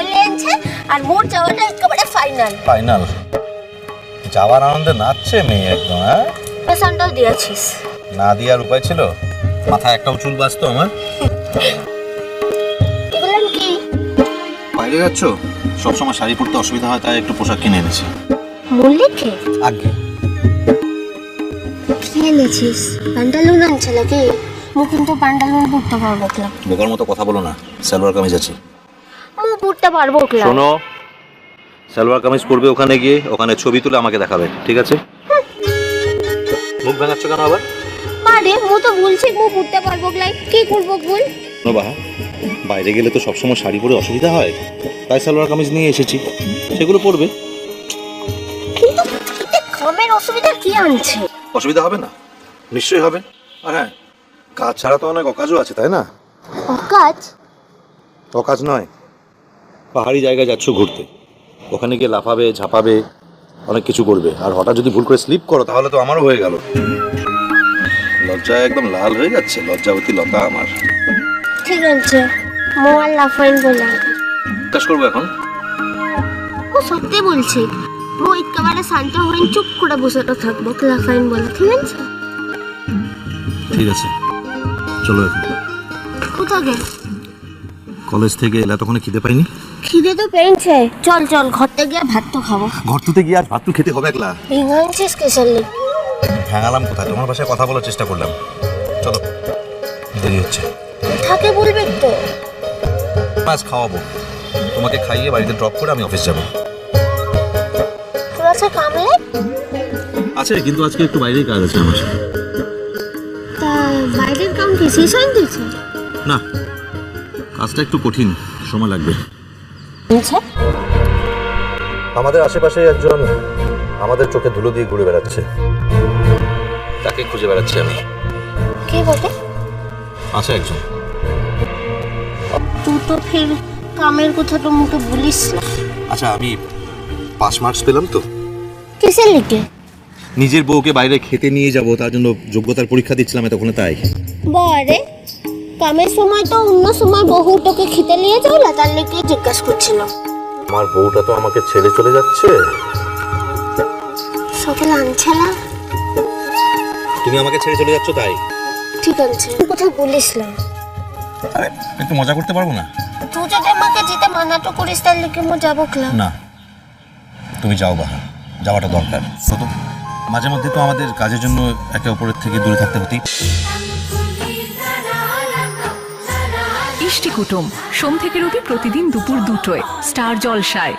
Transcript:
এনেছে আর মোর যাওয়াটা একেবারে ফাইনাল। ফাইনাল যাওয়ার আনন্দে নাচছে মেয়ে একদম। হ্যাঁ পেছনটাও দিয়েছিস, না দেওয়ার উপায় ছিল? মাথায় একটা চুল বাঁচতো আমার। এগুলো কি? বাইরে যাচ্ছ, সবসময় শাড়ি পরতে অসুবিধা হয়, তাই একটু পোশাক কিনে এনেছি। মল্লিকে আগে কি এনেছিস? প্যান্টালুন আনছে নাকি? মু কিন্তু প্যান্টালুন পরতে পারবো ক্লাব। বোকার মতো কথা বলো না, সালোয়ার কামিজ আছে। মু পরতে পারবো ক্লাব। শোনো, সালোয়ার কামিজ পরবে, ওখানে গিয়ে ওখানে ছবি তুলে আমাকে দেখাবে, ঠিক আছে? মুখ ভাঙাচ্ছ কেন আবার? আরে মু তো বলছি মু পরতে পারবো ক্লাব, কি করবো বল? নো বাহা, বাইরে গেলে তো সবসময় শাড়ি পরে অসুবিধা হয়, তাই সালোয়ার কামিজ নিয়ে এসেছি, সেগুলো পরবে। কিন্তু এতে কামের অসুবিধা কি আনছে? অসুবিধা হবে না? নিশ্চয়ই হবে। আর হ্যাঁ, কাজ ছাড়া তো অনেক অকাজও আছে, তাই না? অকাজ? অকাজ নয়, পাহাড়ি জায়গায় যাচ্ছ ঘুরতে, ওখানে গিয়ে লাফাবে, ঝাঁপাবে, অনেক কিছু করবে, আর হঠাৎ যদি ভুল করে স্লিপ করো তাহলে তো আমারও হয়ে গেল। লজ্জায় একদম লাল হয়ে যাচ্ছে লজ্জাবতী লতা আমার। ঠিক আছে, মু আর লাফাইন বললাম। কাজ করবো এখন। ও সত্যি বলছি, মু একেবারে শান্ত হয়ে চুপ করে বসে থাকবো, লাফাইন বলে, ঠিক আছে? ঠিক আছে, চলো এখন। কোথাকে? কলেজ থেকে এলে তখন খিদে পাইনি। খিদে তো পেয়েছে, চল চল ঘরতে গিয়ে ভাত তো খাবো। ঘর তুতে গিয়ে আর ভাত তো খেতে হবে একলা। ভেঙাচ্ছিস কিসের লি? ভাঙালাম কোথায়? তোমার বাসায় কথা বলার চেষ্টা করলাম। চলো, দেরি হচ্ছে। থাকে বলবি তো? মাছ খাওয়াবো, তোমাকে খাইয়ে বাড়িতে ড্রপ করে আমি অফিস যাবো। তোর আছে কামলে? আছে, কিন্তু আজকে একটু বাইরেই কাজ আছে আমার। তা বাইরের কাম কি শেষ হয়ে গেছে? না, কাজটা একটু কঠিন, সময় লাগবে। আচ্ছা, আমাদের আশেপাশে একজন আমাদের চোখে ধুলো দিয়ে ঘুরে বেড়াচ্ছে, তাকে খুঁজে বেড়াচ্ছি আমি। কে বটে? আছে একজন। তুই তো ফের কামের কথা তো মুখে বলিস না। আচ্ছা, আমি 5 মার্কস পেলাম তো। কিসের লিখে? নিজের বউকে বাইরে খেতে নিয়ে যাব, তার জন্য যোগ্যতার পরীক্ষা দিচ্ছিলাম তখন, তাই। বরে কামের সময় তো অন্য সময় বহু তোকে খেতে নিয়ে যাও না, তার লিখে জিজ্ঞাসা করছিল। আমার বউটা তো আমাকে ছেড়ে চলে যাচ্ছে। সকালে আনছে না? তুমি আমাকে ছেড়ে চলে যাচ্ছ তাই? ঠিক আছে, কথা বলিস না। আরে একটু মজা করতে পারবো না? তুই যদি আমাকে যেতে মানা তো করিস, তার লিখে মো যাবো ক্লাব। না, তুমি যাও বাহা, যাওয়াটা দরকার। তো মাঝে মধ্যে তো আমাদের কাজের জন্য একে অপরের থেকে দূরে থাকতে হতেই। ইষ্টি কুটুম সোম থেকে রবি প্রতিদিন দুপুর 2টোয় স্টার জলসায়।